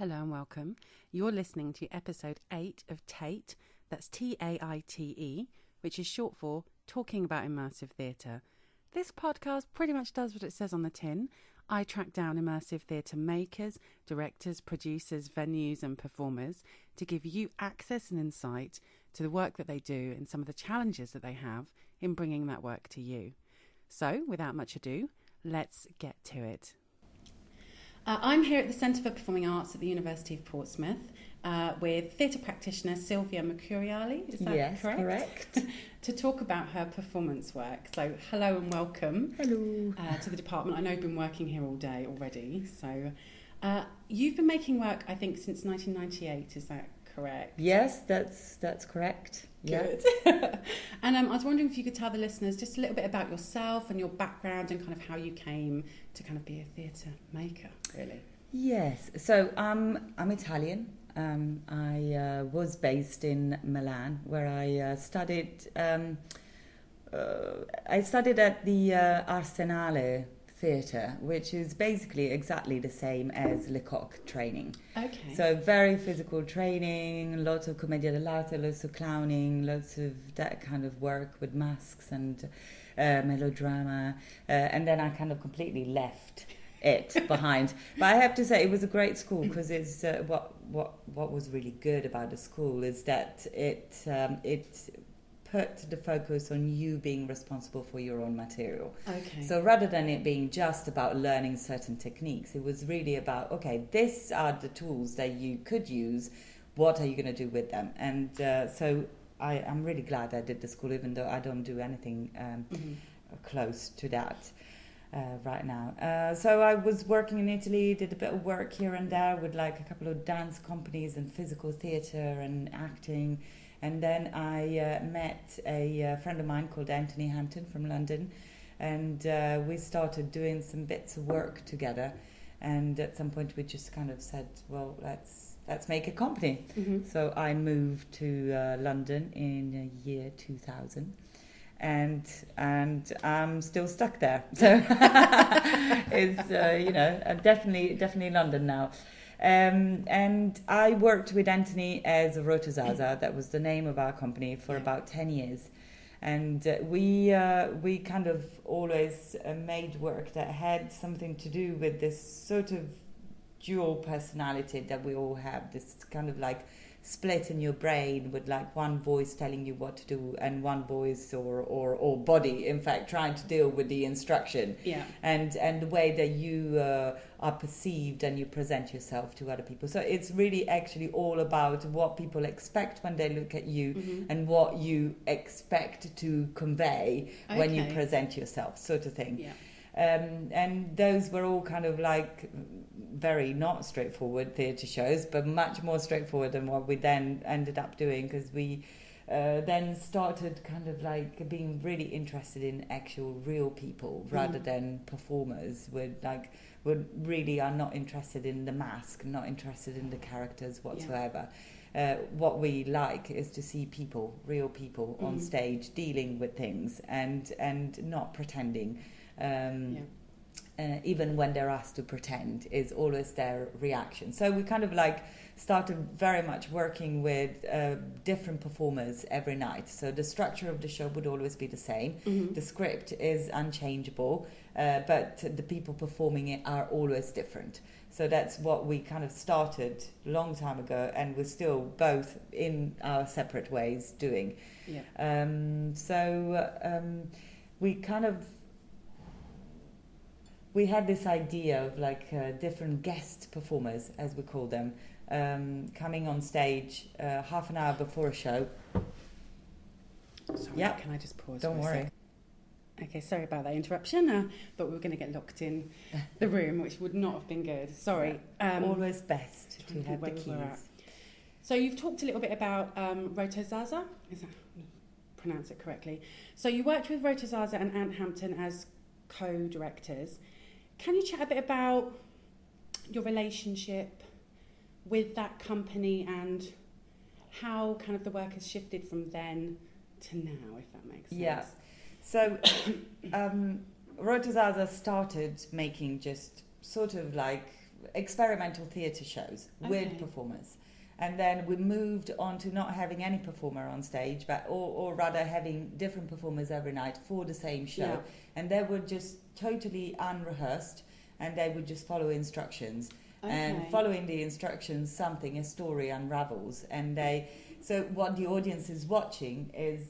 Hello and welcome. You're listening to episode 8 of TAIT, that's TAITE, which is short for Talking About Immersive Theatre. This podcast pretty much does what it says on the tin. I track down immersive theatre makers, directors, producers, venues and performers to give you access and insight to the work that they do and some of the challenges that they have in bringing that work to you. So, without much ado, let's get to it. I'm here at the Centre for Performing Arts at the University of Portsmouth with theatre practitioner Silvia Mercuriali, is that correct? Yes, correct. To talk about her performance work. So hello and welcome. Hello. To the department. I know you've been working here all day already. So you've been making work, I think, since 1998, is that correct? Yes, that's correct. Good. And I was wondering if you could tell the listeners just a little bit about yourself and your background and kind of how you came to kind of be a theatre maker, really. Yes, so I'm Italian. I was based in Milan, where I studied. I studied at the Arsenale Theatre, which is basically exactly the same as Lecoq training. Okay. So very physical training, lots of commedia dell'arte, lots of clowning, lots of that kind of work with masks and melodrama. And then I kind of completely left it behind. But I have to say it was a great school because it's what was really good about the school is that it put the focus on you being responsible for your own material. Okay. So rather than it being just about learning certain techniques, it was really about, okay, these are the tools that you could use. What are you going to do with them? And so I'm really glad I did the school, even though I don't do anything close to that right now. So I was working in Italy, did a bit of work here and there with like a couple of dance companies and physical theatre and acting. And then I met a friend of mine called Anthony Hampton from London, and we started doing some bits of work together. And at some point we just kind of said, well, let's make a company. Mm-hmm. So I moved to London in the year 2000. And I'm still stuck there. So it's definitely London now. And I worked with Anthony as a Rotozaza, that was the name of our company, for about 10 years. And we kind of always made work that had something to do with this sort of dual personality that we all have, this kind of like split in your brain with like one voice telling you what to do and one voice or body, in fact, trying to deal with the instruction. Yeah. And the way that you are perceived and you present yourself to other people. So it's really actually all about what people expect when they look at you and what you expect to convey when you present yourself, sort of thing. Yeah. And those were all kind of like very not straightforward theatre shows, but much more straightforward than what we then ended up doing, because we then started kind of like being really interested in actual real people rather than performers. We really are not interested in the mask, not interested in the characters whatsoever. Yeah. What we like is to see people, real people on stage dealing with things and not pretending. Even when they're asked to pretend, is always their reaction. So we kind of like started very much working with different performers every night. So the structure of the show would always be the same. The script is unchangeable, but the people performing it are always different. So that's what we kind of started a long time ago, and we're still both in our separate ways doing. Yeah. We had this idea of like different guest performers, as we call them, coming on stage half an hour before a show. Sorry, can I just pause? Don't worry. Okay, sorry about that interruption. Thought we were going to get locked in the room, which would not have been good. Sorry. Always best to have the keys. So you've talked a little bit about Rotozaza. Is that pronounce it correctly? So you worked with Rotozaza and Ant Hampton as co-directors. Can you chat a bit about your relationship with that company and how kind of the work has shifted from then to now, if that makes sense? Yeah. So Rotozaza started making just sort of like experimental theatre shows with performers. And then we moved on to not having any performer on stage, but or rather having different performers every night for the same show. Yeah. And they were just totally unrehearsed, and they would just follow instructions. And following the instructions, a story unravels. And so what the audience is watching is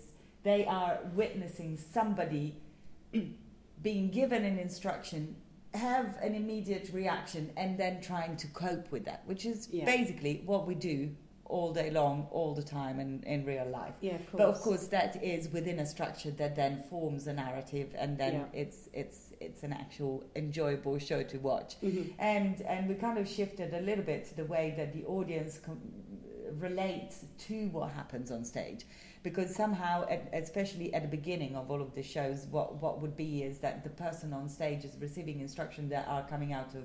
they are witnessing somebody being given an instruction, have an immediate reaction, and then trying to cope with that, which is basically what we do all day long, all the time in real life. Yeah, of course. But of course that is within a structure that then forms a narrative, and then it's an actual enjoyable show to watch. And we kind of shifted a little bit the way that the audience relates to what happens on stage, because somehow, especially at the beginning of all of the shows, what would be is that the person on stage is receiving instructions that are coming out of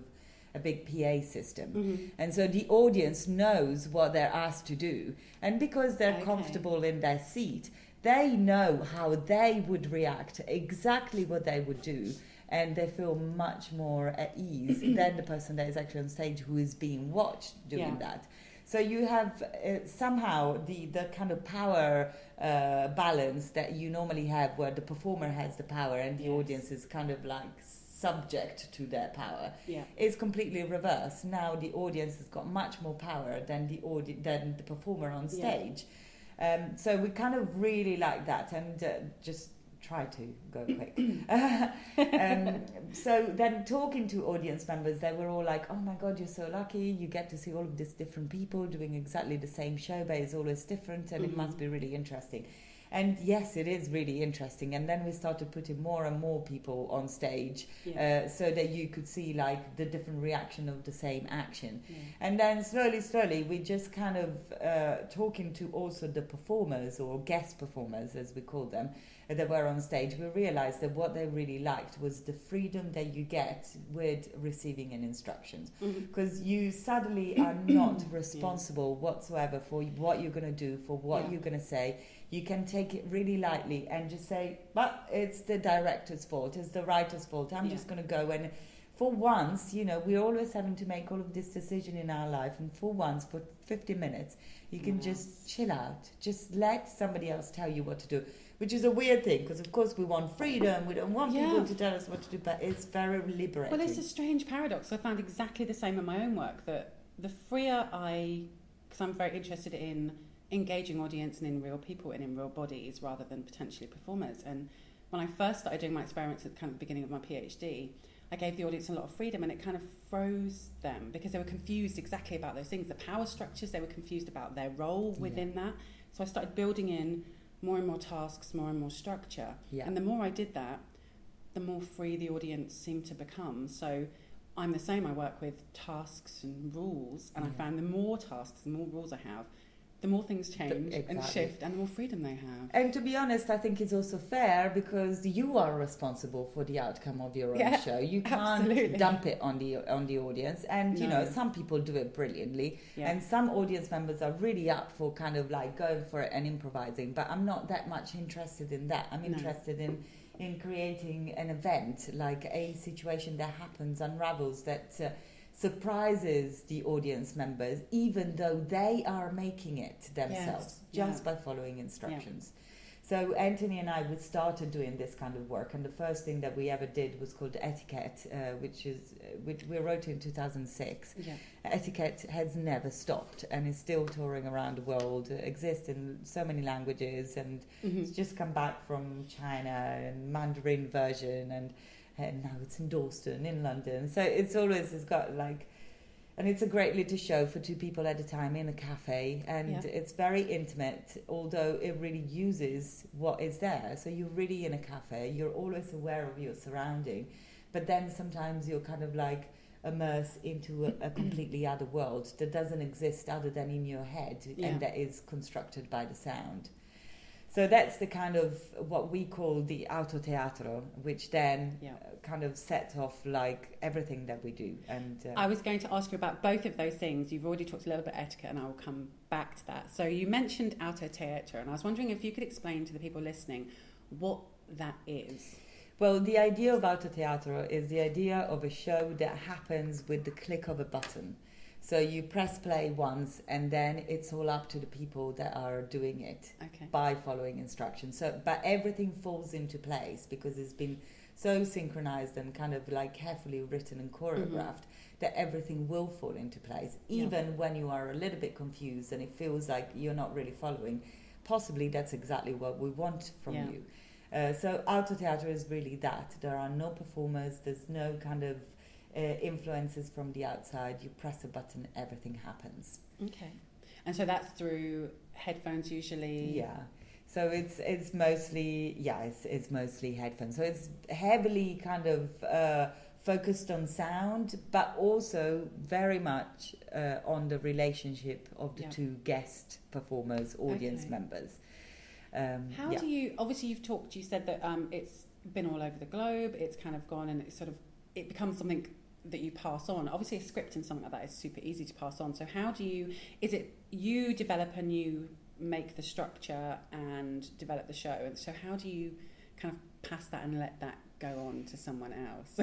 a big PA system, and so the audience knows what they're asked to do, and because they're comfortable in their seat, they know how they would react, exactly what they would do, and they feel much more at ease than the person that is actually on stage who is being watched doing that. So you have somehow the kind of power balance that you normally have, where the performer has the power and the audience is kind of like subject to their power, is completely reversed. Now the audience has got much more power than the performer on stage. So we kind of really like that, and just try to go quick. So then talking to audience members, they were all like, oh my God, you're so lucky. You get to see all of these different people doing exactly the same show, but it's always different, and it must be really interesting. And yes, it is really interesting. And then we started putting more and more people on stage, so that you could see like the different reaction of the same action. And then slowly, we just kind of talking to also the performers, or guest performers as we call them, that were on stage. We realized that what they really liked was the freedom that you get with receiving an instructions, because you suddenly are not responsible whatsoever for what you're going to do, for what you're going to say. You can take it really lightly and just say, but it's the director's fault, it's the writer's fault. I'm just going to go. And for once, we're always having to make all of this decision in our life. And for once, for 50 minutes, you can just chill out. Just let somebody else tell you what to do, which is a weird thing, because of course we want freedom. We don't want people to tell us what to do, but it's very liberating. Well, it's a strange paradox. I found exactly the same in my own work, that the freer because I'm very interested in engaging audience and in real people and in real bodies rather than potentially performers. And when I first started doing my experiments at kind of the beginning of my PhD, I gave the audience a lot of freedom, and it kind of froze them because they were confused exactly about those things, the power structures. They were confused about their role within that. So I started building in more and more tasks, more and more structure. And the more I did that, the more free the audience seemed to become. So I'm the same. I work with tasks and rules, and I found the more tasks, the more rules I have, the more things change and shift, and the more freedom they have. And to be honest, I think it's also fair, because you are responsible for the outcome of your own show. You can't dump it on the audience. And some people do it brilliantly, and some audience members are really up for kind of like going for it and improvising. But I'm not that much interested in that. I'm interested in creating an event, like a situation that happens, unravels, that surprises the audience members, even though they are making it themselves, just by following instructions. So Anthony and I, we started doing this kind of work, and the first thing that we ever did was called Etiquette, which we wrote in 2006. Etiquette has never stopped and is still touring around the world, exists in so many languages, and it's just come back from China, and Mandarin version, and now it's in Dalston in London. So it's got like, and it's a great little show for 2 people at a time in a cafe, and it's very intimate, although it really uses what is there. So you're really in a cafe, you're always aware of your surrounding, but then sometimes you're kind of like immersed into a completely other world that doesn't exist other than in your head, and that is constructed by the sound. So that's the kind of what we call the autoteatro, which then kind of sets off like everything that we do. And I was going to ask you about both of those things. You've already talked a little bit etiquette, and I will come back to that. So you mentioned autoteatro, and I was wondering if you could explain to the people listening what that is. Well, the idea of autoteatro is the idea of a show that happens with the click of a button. So you press play once, and then it's all up to the people that are doing it by following instructions. So, but everything falls into place because it's been so synchronized and kind of like carefully written and choreographed that everything will fall into place. Even when you are a little bit confused and it feels like you're not really following, possibly that's exactly what we want from you. So autoteatro is really that. There are no performers, there's no kind of influences from the outside. You press a button, everything happens. Okay. And so that's through headphones usually? Yeah. So it's mostly it's mostly headphones. So it's heavily kind of focused on sound, but also very much on the relationship of the two guest performers, audience members. How do you, obviously you said that it's been all over the globe, it's kind of gone and it becomes something that you pass on. Obviously a script and something like that is super easy to pass on. So how do you, is it you develop and you make the structure and develop the show? And so how do you kind of pass that and let that go on to someone else?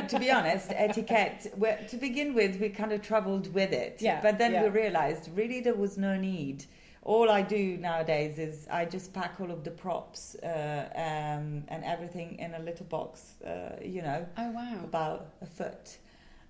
To be honest, etiquette, to begin with, we kind of troubled with it. But then we realized really there was no need. All I do nowadays is I just pack all of the props and everything in a little box, about a foot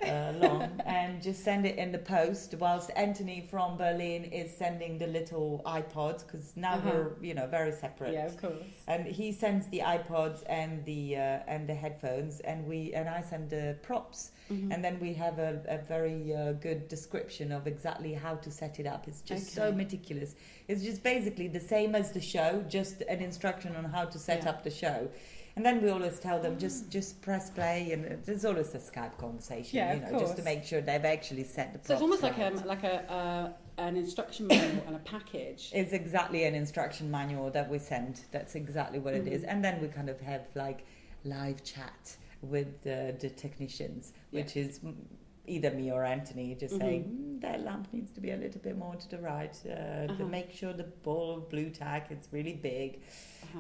long, and just send it in the post, whilst Anthony from Berlin is sending the little iPods, because now we're very separate. Yeah, of course. And he sends the iPods and the headphones, and I send the props. And then we have a very good description of exactly how to set it up. It's just so meticulous. It's just basically the same as the show, just an instruction on how to set up the show. And then we always tell them just press play, and there's always a Skype conversation, just to make sure they've actually set the props. So it's almost right. like an instruction manual and a package. It's exactly an instruction manual that we send. That's exactly what it is. And then we kind of have like live chat with the technicians, which is either me or Anthony, just saying that lamp needs to be a little bit more to the right, to make sure the ball of blue tack, it's really big,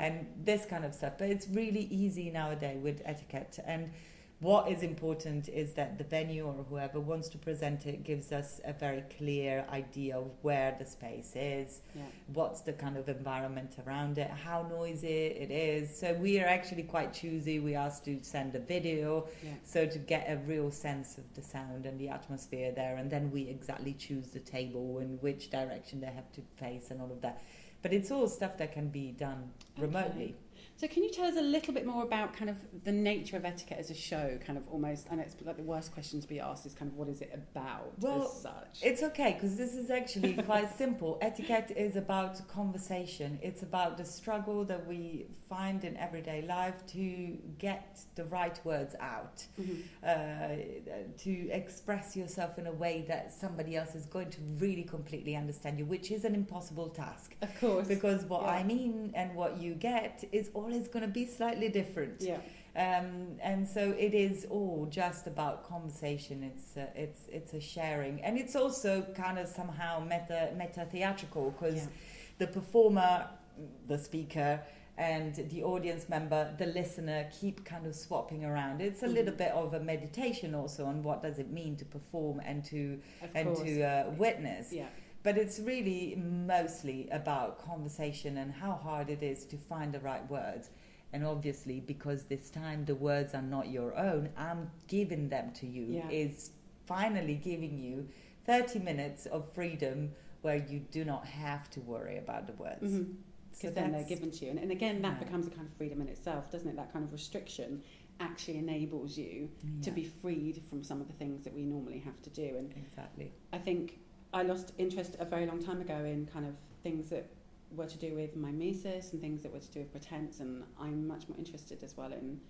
and this kind of stuff. But it's really easy nowadays with etiquette, and what is important is that the venue or whoever wants to present it gives us a very clear idea of where the space is, what's the kind of environment around it, how noisy it is. So we are actually quite choosy. We asked to send a video, so to get a real sense of the sound and the atmosphere there, and then we exactly choose the table and which direction they have to face and all of that. But it's all stuff that can be done remotely. So can you tell us a little bit more about kind of the nature of etiquette as a show, kind of almost, I know it's like the worst question to be asked is kind of what is it about as such? It's okay, because this is actually quite simple. Etiquette is about conversation. It's about the struggle that we find in everyday life to get the right words out, to express yourself in a way that somebody else is going to really completely understand you, which is an impossible task. Of course. Because what I mean and what you get is always going to be slightly different. And so it is all just about conversation. It's a sharing, and it's also kind of somehow meta theatrical, because the performer, the speaker, and the audience member, the listener, keep kind of swapping around. It's a little bit of a meditation also on what does it mean to perform and to witness. But it's really mostly about conversation and how hard it is to find the right words. And obviously, because this time the words are not your own, I'm giving them to you, is finally giving you 30 minutes of freedom where you do not have to worry about the words. Because then they're given to you. And again, that becomes a kind of freedom in itself, doesn't it? That kind of restriction actually enables you to be freed from some of the things that we normally have to do. And I think I lost interest a very long time ago in kind of things that were to do with mimesis and things that were to do with pretense, and I'm much more interested as well in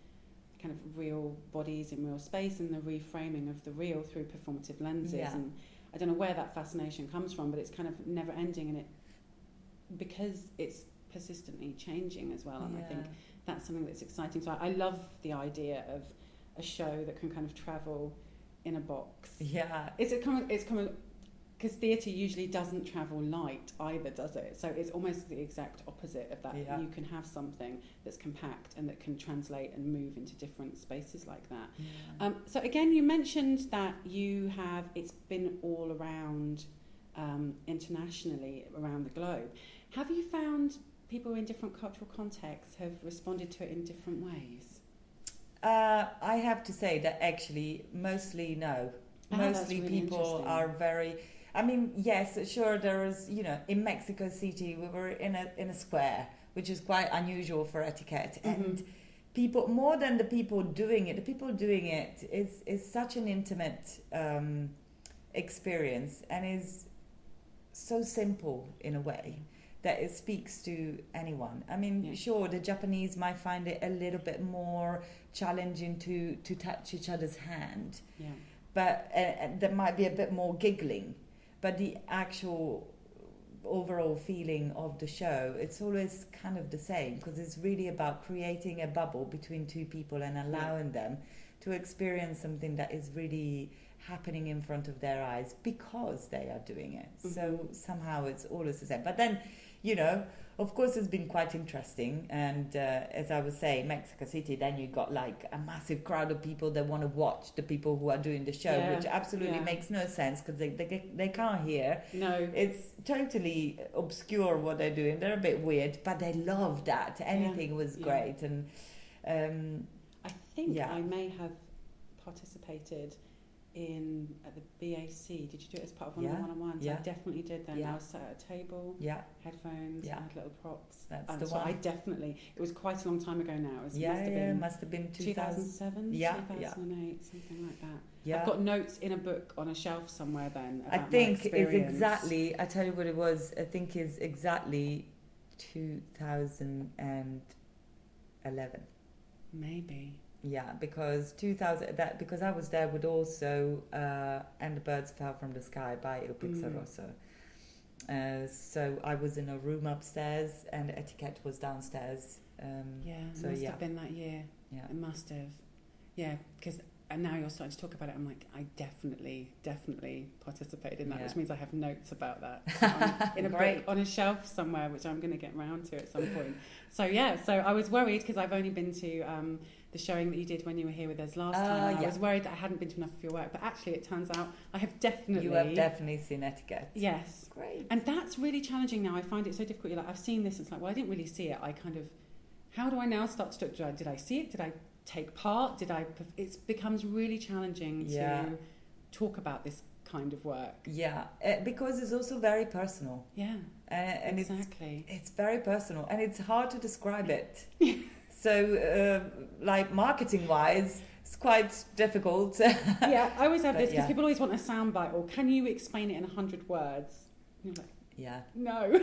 kind of real bodies in real space and the reframing of the real through performative lenses. And I don't know where that fascination comes from, but it's kind of never ending, and because it's persistently changing as well, and I think that's something that's exciting. So I love the idea of a show that can kind of travel in a box. It's because theatre usually doesn't travel light either, does it? So it's almost the exact opposite of that. Yeah. You can have something that's compact and that can translate and move into different spaces like that. Yeah. So again, you mentioned that it's been all around internationally around the globe. Have you found people in different cultural contexts have responded to it in different ways? I have to say that actually mostly no. Mostly really people are very... I mean, yes, sure, there is, in Mexico City, we were in a square, which is quite unusual for etiquette. Mm-hmm. And people, more than the people doing it, is such an intimate experience, and is so simple in a way that it speaks to anyone. I mean, sure, the Japanese might find it a little bit more challenging to touch each other's hand. Yeah. But there might be a bit more giggling. But the actual overall feeling of the show, it's always kind of the same, because it's really about creating a bubble between two people and allowing them to experience something that is really happening in front of their eyes because they are doing it. Mm-hmm. So somehow it's always the same. But then, of course, it's been quite interesting. And as I was saying, Mexico City, then you got like a massive crowd of people that want to watch the people who are doing the show, which absolutely makes no sense, because they can't hear. No. It's totally obscure what they're doing. They're a bit weird, but they love that. Anything was great. And I think I may have participated at the BAC. Did you do it as part of one of the one-on-ones? I definitely did then. I was sat at a table, headphones, I had little props. That's the one. It was quite a long time ago now. Must have been 2007, 2008, something like that. Yeah. I've got notes in a book on a shelf somewhere then about I think my experience. It's exactly, I tell you what it was, I think it's exactly 2011. Maybe. Yeah, because because I was there with also And the Birds Fell from the Sky by Il Pizzarosso. So I was in a room upstairs and Etiquette was downstairs. It must have been that year. Yeah, it must have. Yeah, because now you're starting to talk about it. I'm like, I definitely participated in that, which means I have notes about that in a book on a shelf somewhere, which I'm going to get round to at some point. So I was worried because I've only been to the showing that you did when you were here with us last time. I was worried that I hadn't been to enough of your work, but actually it turns out I have definitely... You have definitely seen Etiquette. Yes. Great. And that's really challenging now. I find it so difficult. You're like, I've seen this. It's like, well, I didn't really see it. I kind of... How do I now start to... Did I see it? Did I take part? It becomes really challenging to talk about this kind of work. Yeah, because it's also very personal. Yeah, and exactly. It's very personal, and it's hard to describe it. So, like marketing-wise, it's quite difficult. I always have this because people always want a soundbite, or can you explain it in 100 words? And you're like, no.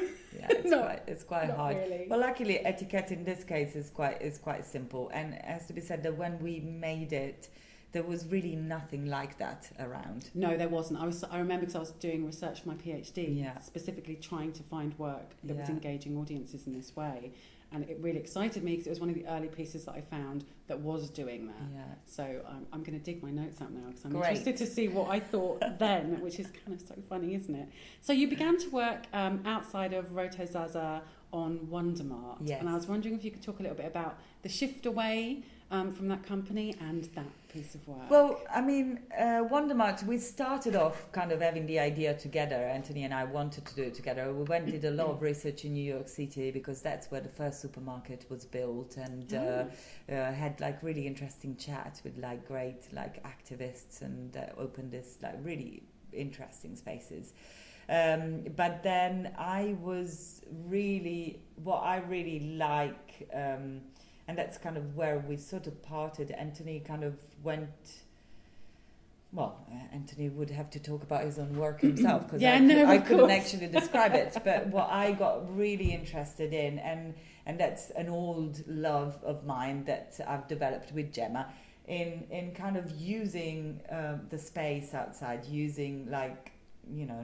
It's quite hard. Really. Well, luckily, Etiquette in this case is quite simple, and it has to be said that when we made it, there was really nothing like that around. No, there wasn't. I remember because I was doing research for my PhD, specifically trying to find work that was engaging audiences in this way. And it really excited me because it was one of the early pieces that I found that was doing that. Yeah. So I'm going to dig my notes out now because I'm interested to see what I thought then, which is kind of so funny, isn't it? So you began to work outside of Roto Zaza on Wondermart. Yes. And I was wondering if you could talk a little bit about the shift away from that company and that piece of work. Well, I mean, Wondermart, we started off kind of having the idea together. Anthony and I wanted to do it together. We went and did a lot of research in New York City because that's where the first supermarket was built, and had like really interesting chats with like great like activists, and opened this like really interesting spaces. But then what I really like, and that's kind of where we sort of parted. Anthony kind of went... Well, Anthony would have to talk about his own work himself because I couldn't actually describe it. But what I got really interested in, and that's an old love of mine that I've developed with Gemma, in kind of using the space outside, using like, you know,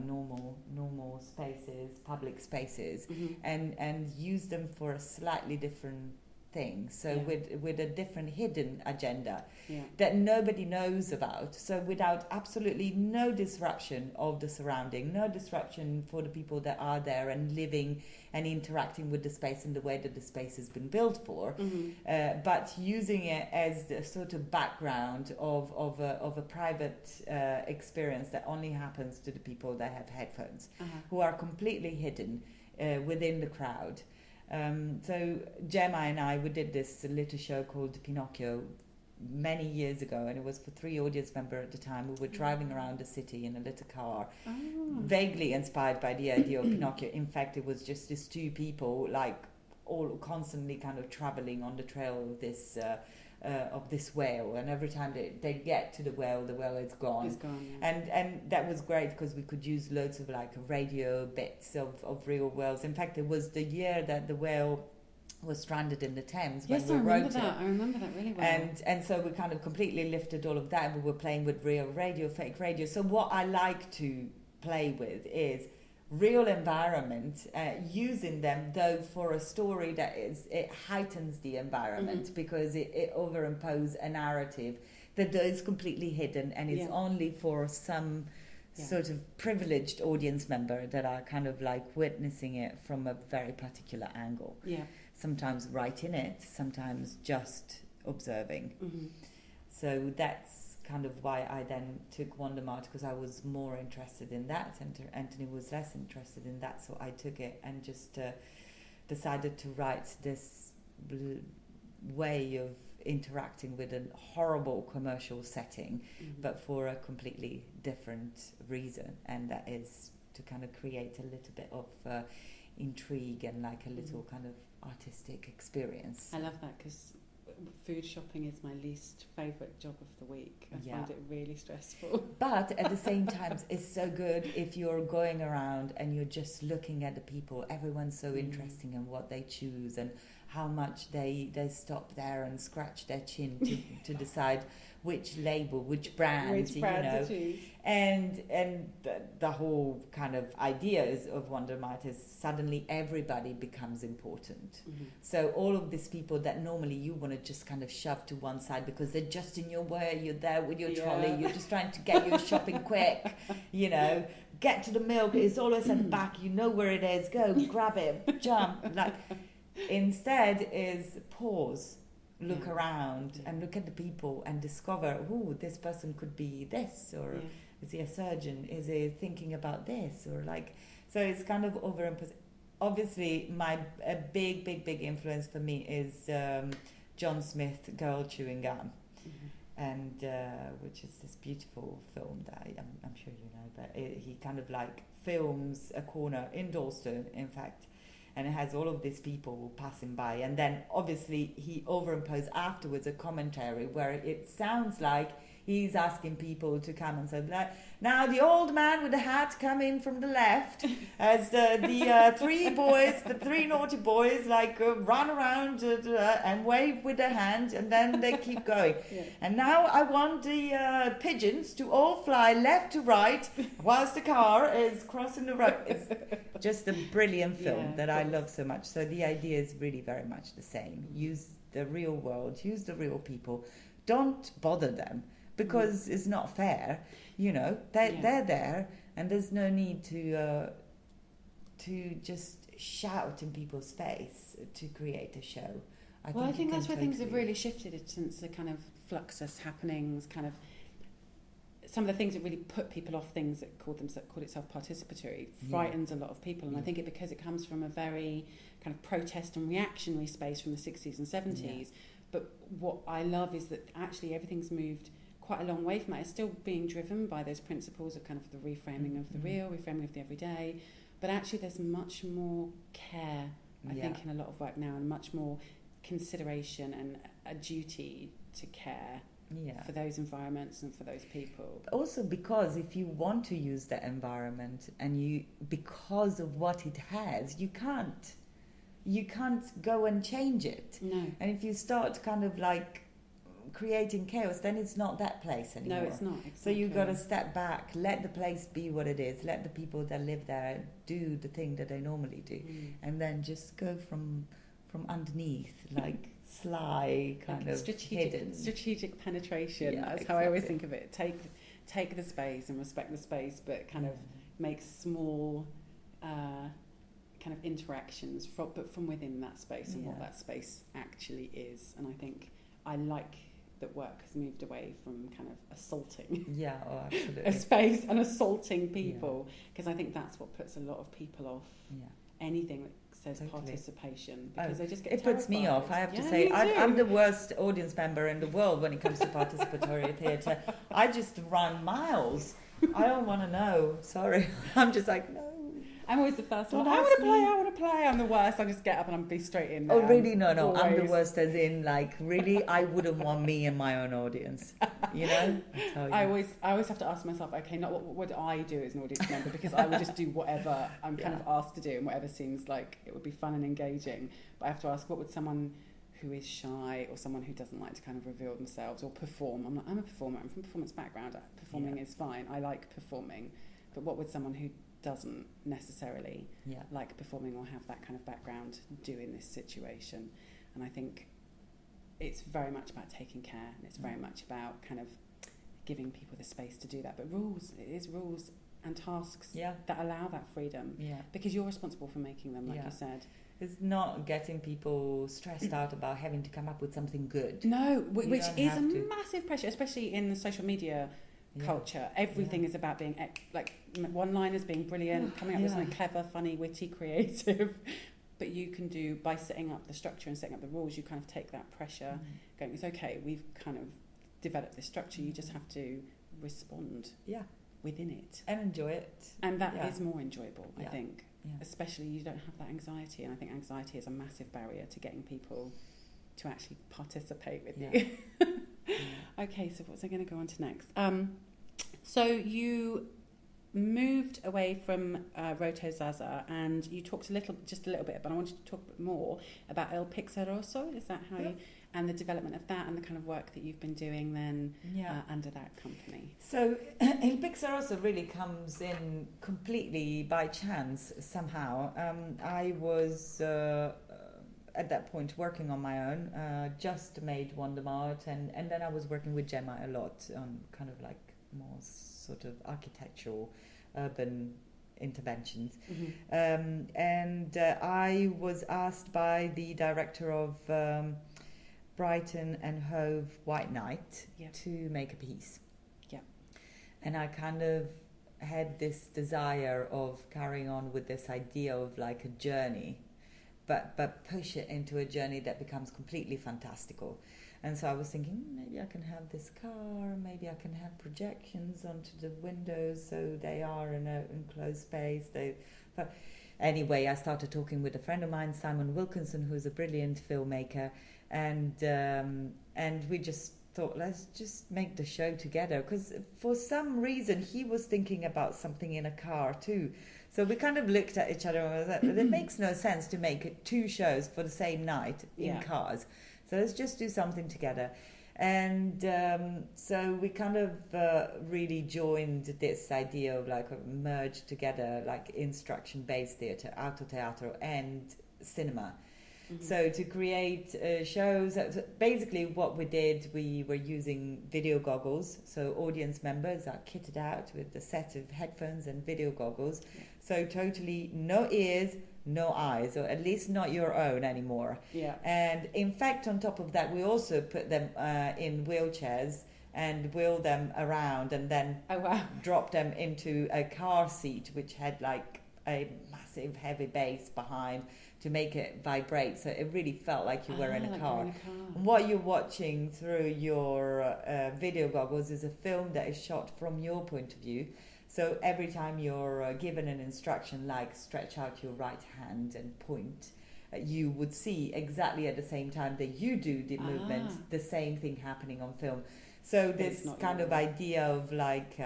normal spaces, public spaces, and use them for a slightly different thing. So Yeah. with a different hidden agenda Yeah. that nobody knows about. So without absolutely no disruption of the surrounding, no disruption for the people that are there and living and interacting with the space in the way that the space has been built for, but using it as the sort of background of a private experience that only happens to the people that have headphones, who are completely hidden within the crowd. So Gemma and I, we did this little show called Pinocchio many years ago, and it was for 3 audience members at the time. We were driving around the city in a little car, vaguely inspired by the idea of Pinocchio. In fact, it was just these 2 people, like, all constantly kind of traveling on the trail of this whale, and every time they get to the whale is gone. It's gone, yeah. And that was great because we could use loads of like radio bits of real whales. In fact, it was the year that the whale was stranded in the Thames when Yes, we I remember wrote that. it. I remember that really well. And so we kind of completely lifted all of that. We were playing with real radio, fake radio. So what I like to play with is real environment, using them though for a story that it heightens the environment because it overimposes a narrative that is completely hidden and is only for some sort of privileged audience member that are kind of like witnessing it from a very particular angle. Yeah. Sometimes right in it, sometimes just observing. So that's kind of why I then took Wondermart, because I was more interested in that and Anthony was less interested in that, so I took it and just decided to write this way of interacting with a horrible commercial setting, but for a completely different reason, and that is to kind of create a little bit of intrigue and like a little kind of artistic experience. I love that because food shopping is my least favourite job of the week. I find it really stressful. But at the same time, it's so good if you're going around and you're just looking at the people. Everyone's so interesting in what they choose and how much they stop there and scratch their chin to decide which label, which brand, to choose. And the whole kind of idea of Wondermart is suddenly everybody becomes important. So all of these people that normally you want to just kind of shove to one side because they're just in your way, you're there with your trolley, you're just trying to get your shopping quick, get to the milk, it's always at the back, you know where it is, go, grab it, jump. Like, instead is pause, look around and look at the people and discover, this person could be this, or is he a surgeon, is he thinking about this, or like, so it's kind of overimposed. Obviously a big influence for me is John Smith, Girl Chewing Gum, and which is this beautiful film that I'm sure you know, but he kind of like films a corner in Dalston, in fact, and it has all of these people passing by, and then obviously he overimposed afterwards a commentary where it sounds like he's asking people to come and say, now the old man with the hat come in from the left as the 3 boys, the 3 naughty boys, like run around and wave with their hand, and then they keep going. And now I want the pigeons to all fly left to right whilst the car is crossing the road. It's just a brilliant film that I love so much. So the idea is really very much the same. Use the real world, use the real people. Don't bother them, because it's not fair, they're there, and there's no need to just shout in people's face to create a show. I think that's where things have really shifted since the kind of Fluxus happenings, kind of some of the things that really put people off things that call itself participatory frightens a lot of people, and I think because it comes from a very kind of protest and reactionary space from the 60s and 70s. But what I love is that actually everything's moved quite a long way from that. It's still being driven by those principles of kind of the reframing of the real, reframing of the everyday, but actually there's much more care, I think, in a lot of work now, and much more consideration and a duty to care for those environments and for those people. Also because if you want to use the environment and because of what it has, you can't go and change it. No. And if you start kind of like creating chaos, then it's not that place anymore. No, it's not. Exactly. So you've got to step back, let the place be what it is, let the people that live there do the thing that they normally do, and then just go from underneath, like sly, kind of hidden. Strategic penetration. Yeah, That's how I always think of it. Take the space and respect the space, but kind of make small kind of interactions from within that space and what that space actually is. And I think I like that work has moved away from kind of assaulting absolutely. a space and assaulting people, because I think that's what puts a lot of people off anything that says participation, because they just get terrified. Puts me off, I have to say. I'm the worst audience member in the world when it comes to participatory theatre. I just run miles. I don't want to know. Sorry. I'm just like, no. I'm always the first one. I want to play. I'm the worst. I just get up and I'm be straight in there. Oh, really? No. Always. I'm the worst, as in, like, really, I wouldn't want me in my own audience. You know? I always have to ask myself, okay, not what would I do as an audience member, because I would just do whatever I'm kind of asked to do and whatever seems like it would be fun and engaging. But I have to ask, what would someone who is shy or someone who doesn't like to kind of reveal themselves or perform? I'm a performer. I'm from a performance background. Performing is fine. I like performing. But what would someone who doesn't necessarily like performing or have that kind of background do in this situation? And I think it's very much about taking care, and it's very much about kind of giving people the space to do that. But it is rules and tasks that allow that freedom, because you're responsible for making them, like you said. It's not getting people stressed out about having to come up with something good. No, which is a massive pressure, especially in the social media culture. Everything is about being like one-liners, being brilliant, coming up with something clever, funny, witty, creative. But you can do, by setting up the structure and setting up the rules, you kind of take that pressure, going, it's okay, we've kind of developed this structure, you just have to respond within it. And enjoy it. And that is more enjoyable, I think. Yeah. Especially you don't have that anxiety, and I think anxiety is a massive barrier to getting people to actually participate with you. Okay, so what's I going to go on to next? So you moved away from Roto Zaza, and you talked just a little bit, but I wanted to talk more about El Pixaroso. Is that how you, and the development of that and the kind of work that you've been doing then under that company? So El Pixaroso really comes in completely by chance somehow. I was at that point working on my own, just made Wondermart, and then I was working with Gemma a lot on kind of like more sort of architectural urban interventions. And I was asked by the director of Brighton and Hove White Knight to make a piece. And I kind of had this desire of carrying on with this idea of like a journey, but push it into a journey that becomes completely fantastical. And so I was thinking, maybe I can have this car, maybe I can have projections onto the windows so they are in an enclosed space. But anyway, I started talking with a friend of mine, Simon Wilkinson, who's a brilliant filmmaker, and we just thought, let's just make the show together, because for some reason he was thinking about something in a car too. So we kind of looked at each other and was like, it makes no sense to make 2 shows for the same night in cars. So let's just do something together. And so we kind of really joined this idea of like merged together, like instruction-based theatre, autoteatro and cinema. So to create shows, basically what we did, we were using video goggles. So audience members are kitted out with a set of headphones and video goggles. So totally no ears, no eyes, or at least not your own anymore. And in fact, on top of that, we also put them in wheelchairs and wheel them around, and then drop them into a car seat, which had like a massive heavy bass behind to make it vibrate, so it really felt like you were in a car. And what you're watching through your video goggles is a film that is shot from your point of view. So every time you're given an instruction like stretch out your right hand and point, you would see exactly at the same time that you do the movement, the same thing happening on film. So this kind of idea of like,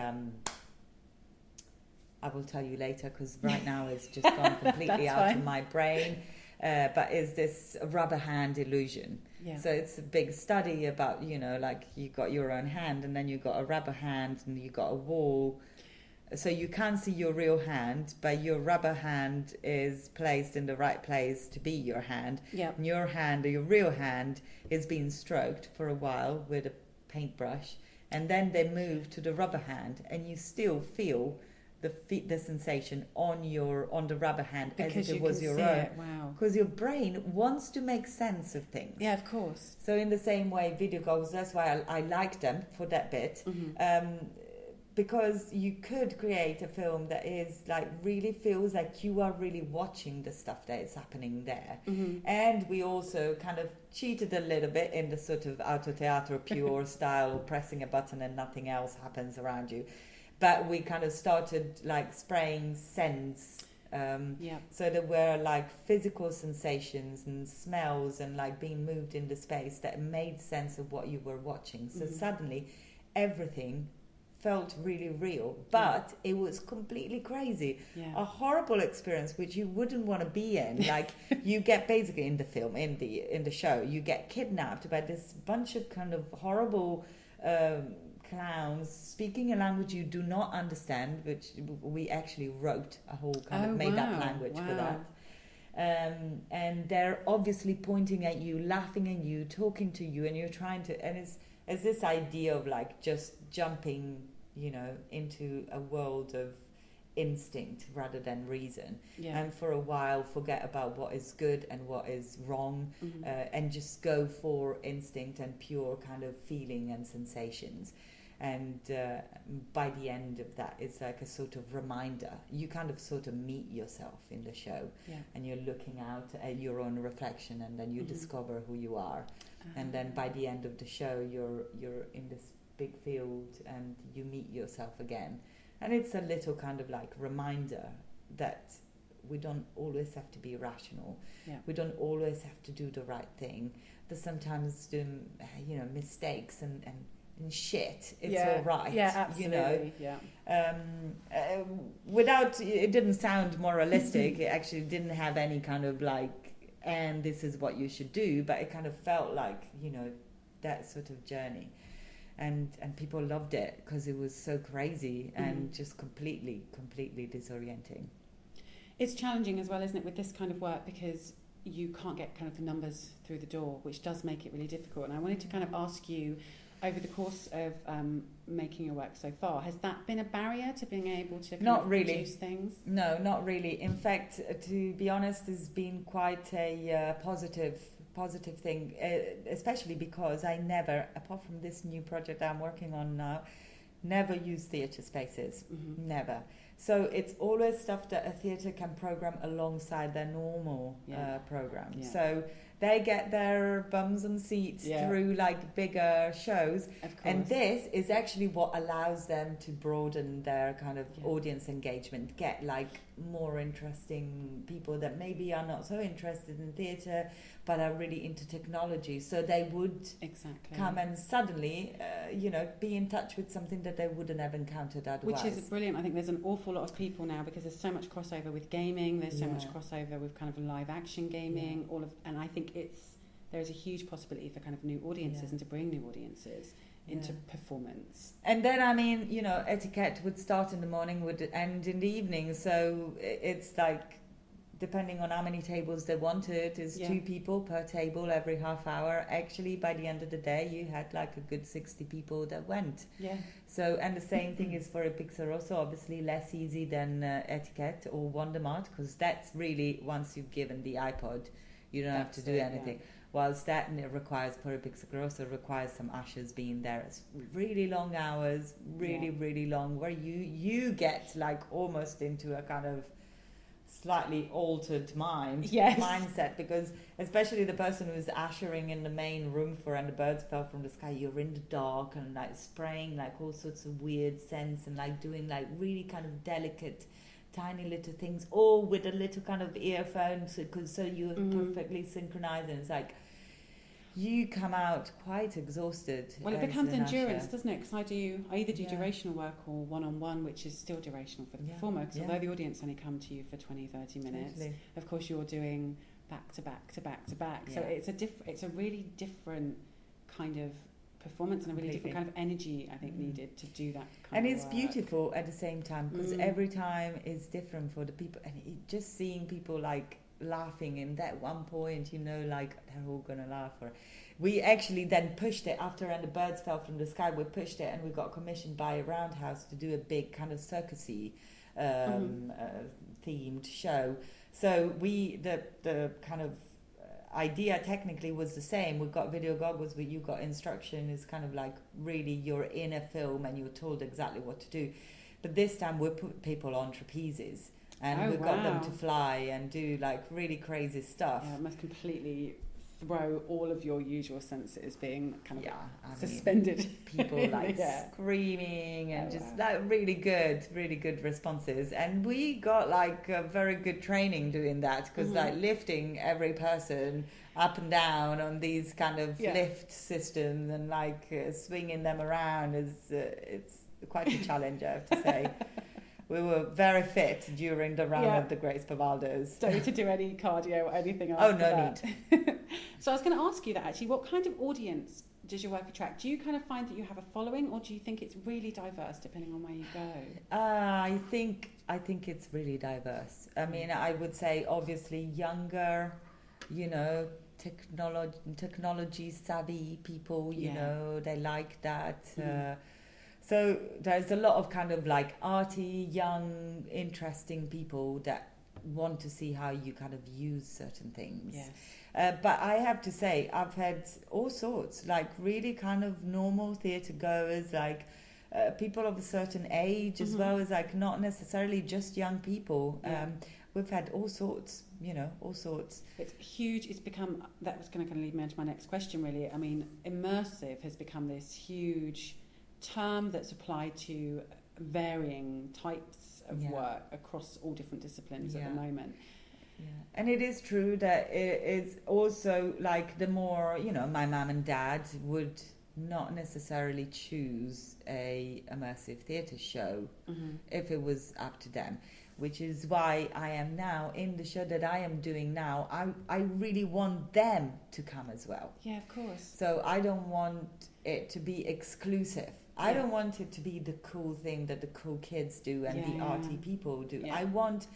I will tell you later because right now it's just gone completely out of my brain, but is this rubber hand illusion. So it's a big study about, you know, like you got your own hand and then you got a rubber hand and you got a wall. So you can't see your real hand, but your rubber hand is placed in the right place to be your hand. Yeah. And your hand, or your real hand, is being stroked for a while with a paintbrush, and then they move to the rubber hand, and you still feel the sensation on the rubber hand because as if it was your own. Wow. Because your brain wants to make sense of things. Yeah, of course. So in the same way, video goggles, that's why I like them for that bit. Because you could create a film that is like really feels like you are really watching the stuff that is happening there. And we also kind of cheated a little bit in the sort of autoteatro pure style, pressing a button and nothing else happens around you. But we kind of started like spraying scents. So there were like physical sensations and smells and like being moved into space that made sense of what you were watching. So suddenly everything felt really real, but it was completely crazy. A horrible experience which you wouldn't want to be in. Like you get basically in the film, in the show, you get kidnapped by this bunch of kind of horrible clowns speaking a language you do not understand, which we actually wrote a whole kind of made up language for that. And they're obviously pointing at you, laughing at you, talking to you, and you're trying to, and it's this idea of like just jumping, you know, into a world of instinct rather than reason, and for a while forget about what is good and what is wrong, and just go for instinct and pure kind of feeling and sensations. And by the end of that, it's like a sort of reminder. You kind of sort of meet yourself in the show, and you're looking out at your own reflection, and then you discover who you are. And then by the end of the show, you're in this big field, and you meet yourself again. And it's a little kind of like reminder that we don't always have to be rational. We don't always have to do the right thing. There's sometimes mistakes and shit, it's all right. Absolutely. Without, it didn't sound moralistic. It actually didn't have any kind of like, and this is what you should do, but it kind of felt like, you know, that sort of journey. And people loved it because it was so crazy and just completely disorienting. It's challenging as well, isn't it, with this kind of work, because you can't get kind of the numbers through the door, which does make it really difficult. And I wanted to kind of ask you, over the course of making your work so far, has that been a barrier to being able to produce things? No, not really. In fact, to be honest, it's been quite a positive thing, especially because I never, apart from this new project I'm working on now, never use theatre spaces. Never. So it's always stuff that a theatre can program alongside their normal program. So they get their bums on seats through like bigger shows, and this is actually what allows them to broaden their kind of audience engagement, get like more interesting people that maybe are not so interested in theatre but are really into technology, so they would come and suddenly be in touch with something that they wouldn't have encountered otherwise. Which is brilliant. I think there's an awful lot of people now, because there's so much crossover with gaming, there's so much crossover with kind of live action gaming, and I think there's a huge possibility for kind of new audiences and to bring new audiences into performance. And then, I mean, you know, etiquette would start in the morning, would end in the evening, so it's like, depending on how many tables they wanted, is 2 people per table every half hour. Actually, by the end of the day, you had like a good 60 people that went. So, and the same thing is for a Pixarosso, obviously less easy than etiquette or Wondermart, because that's really, once you've given the iPod, you don't have to do anything. Whilst that requires, for a Pixarosso, requires some ushers being there. It's really long hours, really long, where you get like almost into a kind of slightly altered mindset, because especially the person who's ushering in the main room and the birds fell from the sky, you're in the dark and like spraying like all sorts of weird scents and like doing like really kind of delicate tiny little things, all with a little kind of earphone, so you're perfectly synchronized, and it's like you come out quite exhausted. Well, it becomes endurance, doesn't it? Because I either do durational work or one-on-one, which is still durational for the performer, because although the audience only come to you for 20-30 minutes, of course you're doing back to back to back to back. So it's a really different kind of performance and a really different kind of energy, I think, needed to do that kind and of it's work. beautiful at the same time, because every time is different for the people, and just seeing people like laughing, and at one point, you know, like they're all gonna laugh. Or we actually then pushed it after, and the birds fell from the sky. We pushed it, and we got commissioned by a Roundhouse to do a big kind of circusy themed show. So the kind of idea technically was the same. We've got video goggles, but you got instruction. It's kind of like really you're in a film and you're told exactly what to do. But this time we put people on trapezes, and we got them to fly and do like really crazy stuff. Yeah, it must completely throw all of your usual senses being kind of suspended. People like screaming and like really good responses. And we got like a very good training doing that, because like lifting every person up and down on these kind of lift systems and like swinging them around is it's quite a challenge, I have to say. We were very fit during the run of the Grace Pavaldos. Don't need to do any cardio or anything else. Oh, no need. So I was going to ask you that actually. What kind of audience does your work attract? Do you kind of find that you have a following, or do you think it's really diverse depending on where you go? I think it's really diverse. I mean, I would say obviously younger, you know, technology savvy people, you know, they like that. So there's a lot of kind of like arty, young, interesting people that want to see how you kind of use certain things. Yes. But I have to say, I've had all sorts, like really kind of normal theatre goers, like people of a certain age, as well as like not necessarily just young people. We've had all sorts, you know, all sorts. It's huge. It's become, that was going to kind of lead me into my next question, really. I mean, immersive has become this huge term that's applied to varying types of work across all different disciplines at the moment. Yeah. And it is true that it is also like the more, you know, my mum and dad would not necessarily choose a immersive theatre show if it was up to them, which is why I am now in the show that I am doing now. I really want them to come as well. Yeah, of course. So I don't want it to be exclusive. I don't want it to be the cool thing that the cool kids do and the arty people do. I want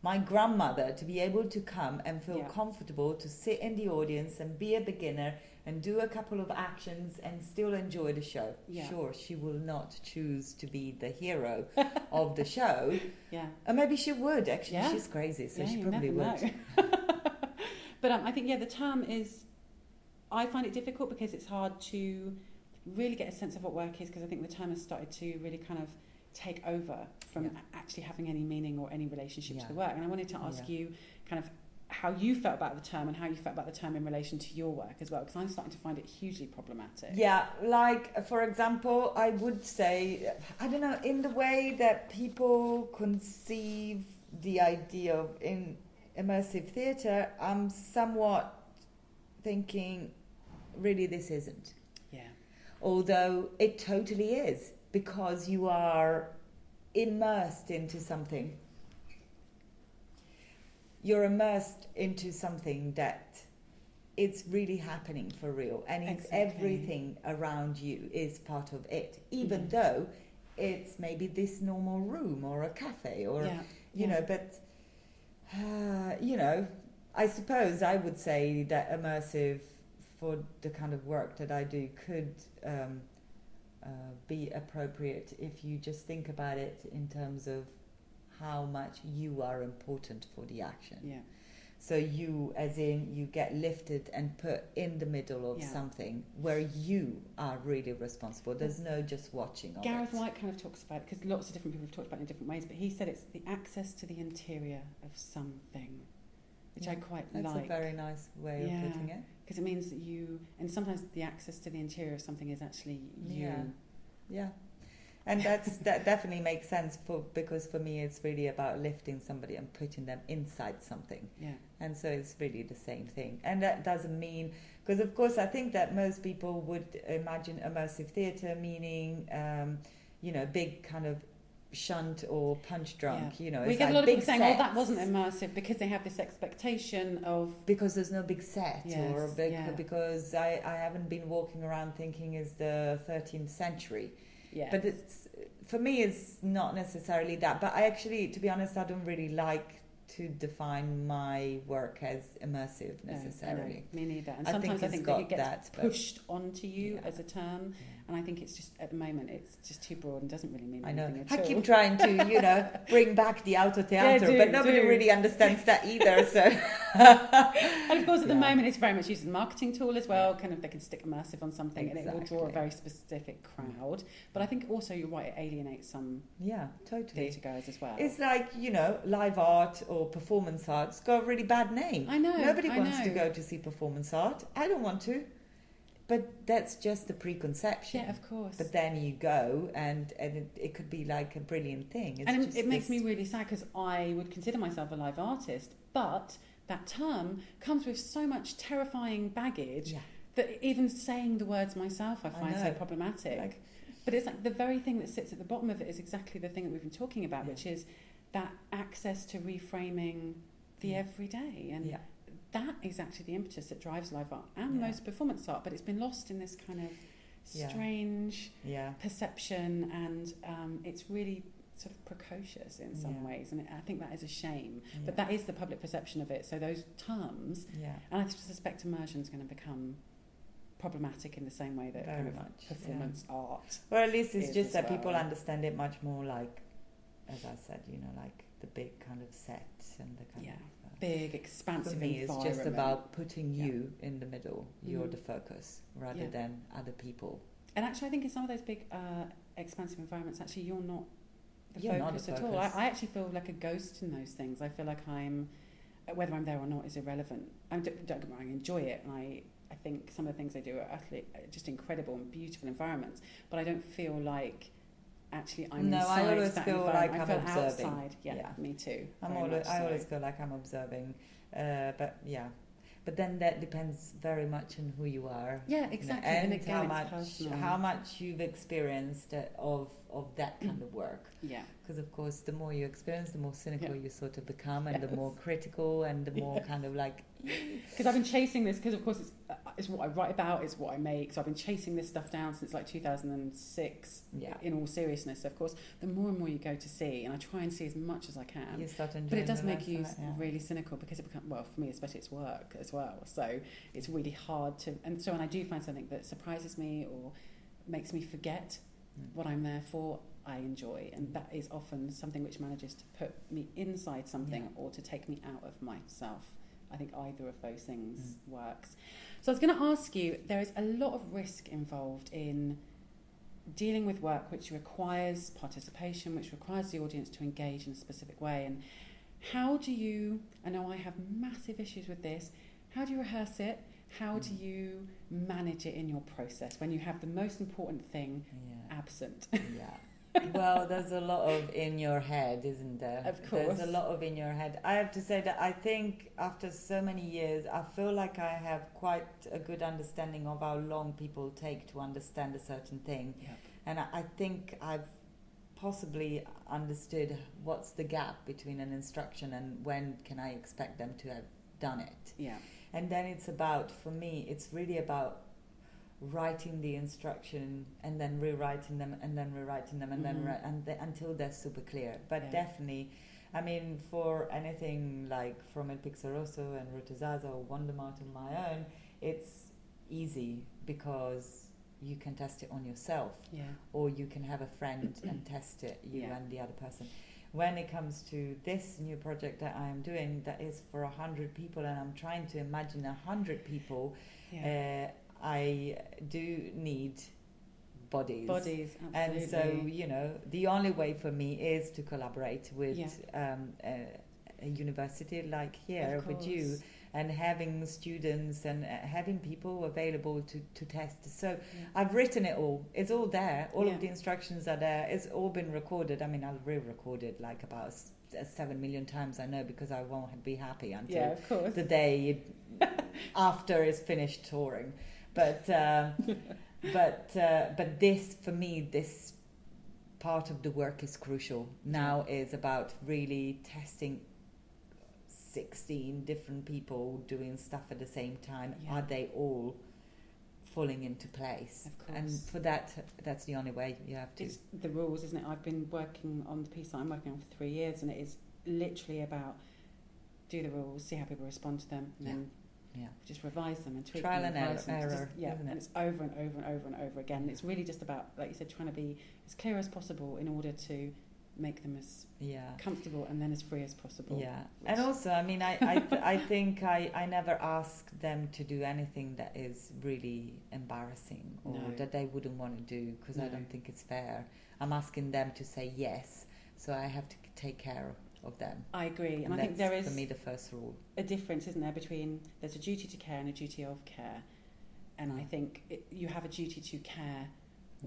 my grandmother to be able to come and feel comfortable to sit in the audience and be a beginner and do a couple of actions and still enjoy the show. Yeah. Sure, she will not choose to be the hero of the show. Yeah. Or maybe she would, actually. Yeah. She's crazy, so she probably would. But I think, the term is... I find it difficult because it's hard to really get a sense of what work is, because I think the term has started to really kind of take over from actually having any meaning or any relationship to the work. And I wanted to ask you kind of how you felt about the term and how you felt about the term in relation to your work as well, because I'm starting to find it hugely problematic. Yeah, like, for example, I would say, I don't know, in the way that people conceive the idea of in immersive theatre, I'm somewhat thinking, really, this isn't. Yeah. Although it totally is, because you are immersed into something. You're immersed into something that it's really happening for real, and it's everything around you is part of it, even though it's maybe this normal room or a cafe or you know, but you know, I suppose I would say that immersive for the kind of work that I do could be appropriate if you just think about it in terms of how much you are important for the action. Yeah. So you, as in, you get lifted and put in the middle of something where you are really responsible. There's no just watching of Gareth White kind of talks about it, because lots of different people have talked about it in different ways, but he said it's the access to the interior of something, which I quite like. That's a very nice way of putting it. Because it means that you, and sometimes the access to the interior of something is actually you. Yeah. And that definitely makes sense, because for me it's really about lifting somebody and putting them inside something. Yeah. And so it's really the same thing. And that doesn't mean, because of course I think that most people would imagine immersive theatre meaning, you know, big kind of shunt or punch drunk. You know, we it's get like a lot of big people saying, sets. "Oh, that wasn't immersive," because they have this expectation of because there's no big set or big, yeah. because I haven't been walking around thinking it's the 13th century. Yes. But it's, for me, it's not necessarily that. But I actually, to be honest, I don't really like to define my work as immersive necessarily. No, me neither. And I sometimes think I think it's that it gets that, pushed onto you Yeah. as a term. And I think it's just, at the moment, it's just too broad and doesn't really mean anything at I all. keep trying to, you know, bring back the auto theatre, but nobody really understands that either. So, and of course, at the moment, it's very much used as a marketing tool as well. Kind of, they can stick immersive on something, and it will draw a very specific crowd. But I think also, you're right, it alienates some totally theatre goers as well. It's like, you know, live art or performance art's got a really bad name. I know. Nobody wants to go to see performance art. I don't want to. But that's just the preconception. Yeah, of course. But then you go, and it could be like a brilliant thing. It's and just it makes me really sad, because I would consider myself a live artist, but that term comes with so much terrifying baggage that even saying the words myself I find so problematic. But it's like the very thing that sits at the bottom of it is exactly the thing that we've been talking about, which is that access to reframing the everyday. And that is actually the impetus that drives live art and most performance art, but it's been lost in this kind of strange perception, and it's really sort of precocious in some ways, and I think that is a shame. But that is the public perception of it. So those terms, and I suspect immersion is going to become problematic in the same way that kind of performance art. Or at least it's just that people understand it much more, like, as I said, you know, like the big kind of sets and the kind of big, expansive environment. For me, it's just about putting you in the middle. You're the focus rather than other people. And actually, I think in some of those big, expansive environments, actually, you're not the focus at all. I actually feel like a ghost in those things. I feel like whether I'm there or not is irrelevant. Don't get me wrong, I enjoy it, and I think some of the things they do are actually just incredible and beautiful environments. But I don't feel like actually I'm inside. I always that feel like I'm observing. Outside. Yeah, me too. I always feel like I'm observing. But then that depends very much on who you are. Yeah, exactly. You know, and again, how much you've experienced of that kind of work. Yeah. Because of course, the more you experience, the more cynical you sort of become, and the more critical, and the more kind of like. Because I've been chasing this, because of course it's what I write about, it's what I make. So I've been chasing this stuff down since like 2006. Yeah. In all seriousness, of course, the more and more you go to see, and I try and see as much as I can. You start enjoying. But it does make you really cynical, because it becomes, well, for me especially, it's work as well. So it's really hard to, and so when I do find something that surprises me or makes me forget what I'm there for, I enjoy, and that is often something which manages to put me inside something or to take me out of myself. I think either of those things works. So I was going to ask you, there is a lot of risk involved in dealing with work which requires participation, which requires the audience to engage in a specific way. And how do you, I know I have massive issues with this, how do you rehearse it? How do you manage it in your process when you have the most important thing absent? Well, there's a lot of in your head, isn't there? Of course. There's a lot of in your head. I have to say that I think after so many years, I feel like I have quite a good understanding of how long people take to understand a certain thing. Yep. And I think I've possibly understood what's the gap between an instruction and when can I expect them to have done it. Yeah. And then it's about, for me, it's really about writing the instruction and then rewriting them and then rewriting them and then until they're super clear. But definitely, I mean, for anything like From Il Pixarosso and Ruta Zaza or Wondermart on my own, it's easy because you can test it on yourself, or you can have a friend and test it, and the other person. When it comes to this new project that I am doing, that is for 100 people, and I'm trying to imagine 100 people, I do need bodies. Absolutely. And so, you know, the only way for me is to collaborate with a university like here with you, and having students and having people available to test. So I've written it all. It's all there. All of the instructions are there. It's all been recorded. I mean, I'll re-record it like about 7 million times, I know, because I won't be happy until the day after it's finished touring. But this, for me, this part of the work is crucial. Now is about really testing 16 different people doing stuff at the same time. Yeah. Are they all falling into place? Of course. And for that's the only way you have to. It's the rules, isn't it? I've been working on the piece that I'm working on for 3 years, and it is literally about do the rules, see how people respond to them, and then just revise them and tweak trial them. and Revise them. error, Isn't it? And it's over and over and over and over again. It's really just about, like you said, trying to be as clear as possible in order to make them as comfortable and then as free as possible. Yeah, and also, I mean, I think I never ask them to do anything that is really embarrassing or that they wouldn't want to do, because I don't think it's fair. I'm asking them to say yes, so I have to take care of them. I agree, and I that's, think there is, for me, the first rule. A difference, isn't there, between there's a duty to care and a duty of care, and I think you have a duty to care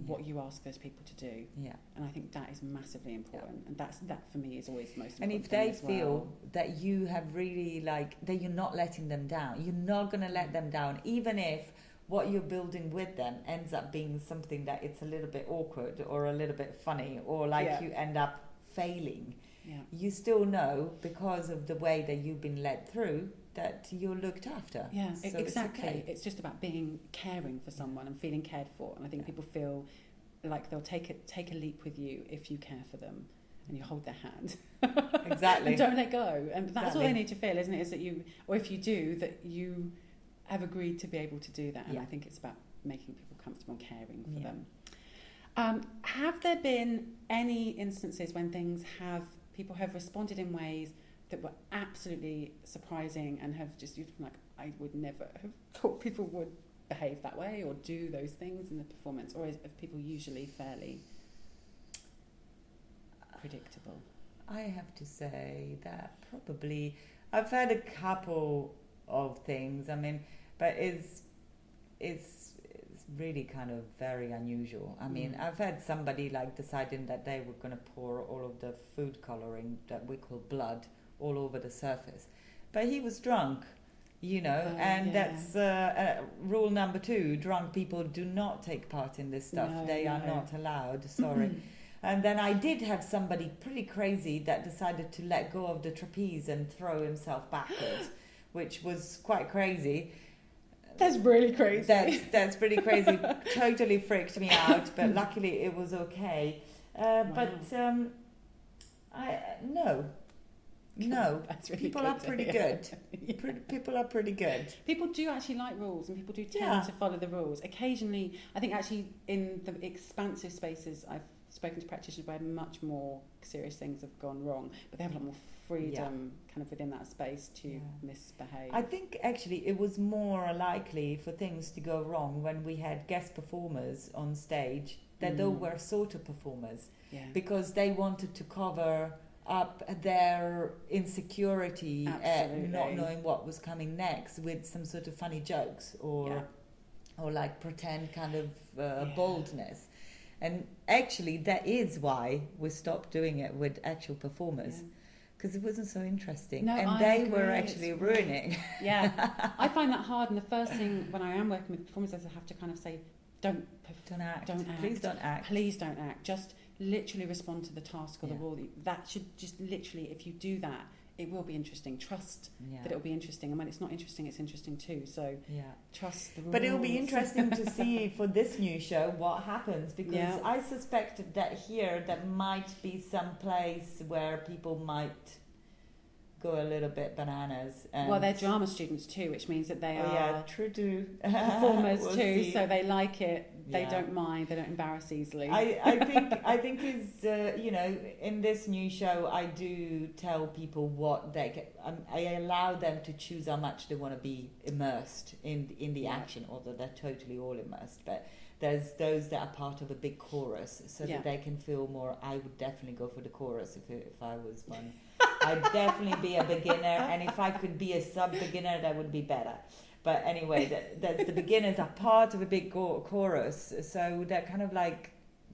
what you ask those people to do. Yeah. And I think that is massively important. Yeah. And that for me is always the most important. And if they feel that you have really that you're not letting them down, you're not going to let them down, even if what you're building with them ends up being something that it's a little bit awkward or a little bit funny, or you end up failing. Yeah. You still know, because of the way that you've been led through, that you're looked after. Yeah, so exactly. It's just about caring for someone and feeling cared for. And I think people feel like they'll take a leap with you if you care for them and you hold their hand. Exactly. And don't let go. And that's all they need to feel, isn't it? Is that you, or if you do, that you have agreed to be able to do that. And I think it's about making people comfortable and caring for them. Have there been any instances when people have responded in ways that were absolutely surprising and have just, you've been like, I would never have thought people would behave that way or do those things in the performance, or are people usually fairly predictable? I have to say that probably I've had a couple of things, I mean, but it's really kind of very unusual. I mean, I've had somebody deciding that they were going to pour all of the food coloring that we call blood all over the surface, but he was drunk, and that's rule number 2. Drunk people do not take part in this stuff. They are not allowed, sorry. And then I did have somebody pretty crazy that decided to let go of the trapeze and throw himself backwards, which was quite crazy. That's really crazy. That's pretty crazy. Totally freaked me out, but luckily it was okay. But no. That's really people good are pretty good. People are pretty good. People do actually like rules, and people do tend to follow the rules. Occasionally, I think actually in the expansive spaces, I've spoken to practitioners where much more serious things have gone wrong, but they have a lot more freedom kind of within that space to misbehave. I think actually it was more likely for things to go wrong when we had guest performers on stage that they were sort of performers, because they wanted to cover up their insecurity at not knowing what was coming next with some sort of funny jokes or pretend kind of boldness. And actually that is why we stopped doing it with actual performers, because it wasn't so interesting, and they were actually ruining. I find that hard, and the first thing when I am working with performers is I have to kind of say, don't act, please don't act, just literally respond to the task or the role. That should just literally, if you do that, it will be interesting. Trust that it'll be interesting, and when it's not interesting, it's interesting too. So trust the rules. But it'll be interesting to see for this new show what happens, because I suspect that here there might be some place where people might go a little bit bananas. And they're drama students too, which means that they are true to performers too. See. So they like it. They don't mind. They don't embarrass easily. I think is in this new show I do tell people what they get. I allow them to choose how much they want to be immersed in the action, although they're totally all immersed. But there's those that are part of a big chorus, so that they can feel more. I would definitely go for the chorus if I was one. I'd definitely be a beginner, and if I could be a sub-beginner, that would be better. But anyway, that's the beginners are part of a big chorus, so they're kind of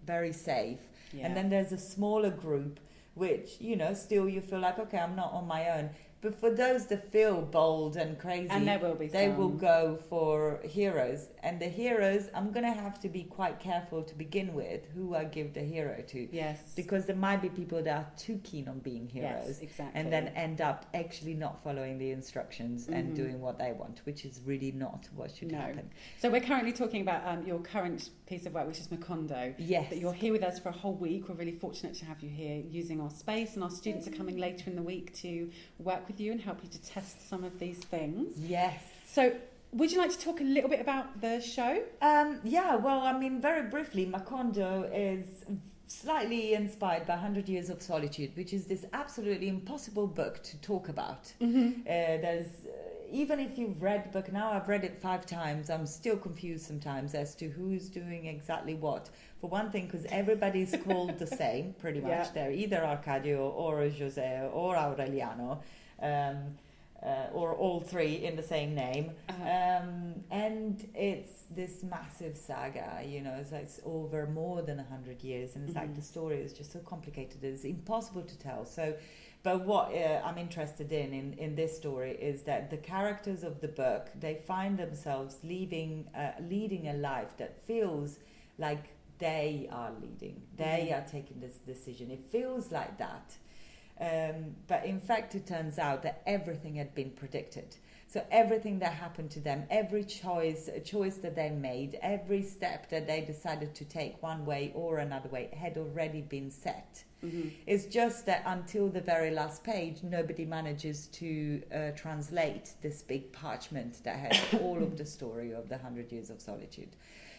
very safe. And then there's a smaller group, which, still you feel like, okay, I'm not on my own. But for those that feel bold and crazy, and there will be they some. will go for heroes. And the heroes, I'm going to have to be quite careful to begin with who I give the hero to. Yes. Because there might be people that are too keen on being heroes. Yes, exactly. And then end up actually not following the instructions and doing what they want, which is really not what should happen. So we're currently talking about your current piece of work, which is Macondo. Yes. But you're here with us for a whole week. We're really fortunate to have you here using our space, and our students are coming later in the week to work with you and help you to test some of these things. Yes. So would you like to talk a little bit about the show? Yeah, well, I mean, very briefly, Macondo is slightly inspired by 100 Years of Solitude, which is this absolutely impossible book to talk about. There's even if you've read the book, now I've read it 5 times, I'm still confused sometimes as to who's doing exactly what. For one thing, because everybody's called the same, pretty much. Yeah. They're either Arcadio or José or Aureliano. Or all 3 in the same name. And it's this massive saga, you know, it's over more than 100 years. And it's like the story is just so complicated, it's impossible to tell. So, but what I'm interested in this story is that the characters of the book, they find themselves leading a life that feels like they are leading. They are taking this decision. It feels like that. But in fact, it turns out that everything had been predicted. So everything that happened to them, every choice that they made, every step that they decided to take one way or another way had already been set. It's just that until the very last page, nobody manages to translate this big parchment that has all of the story of the 100 Years of Solitude.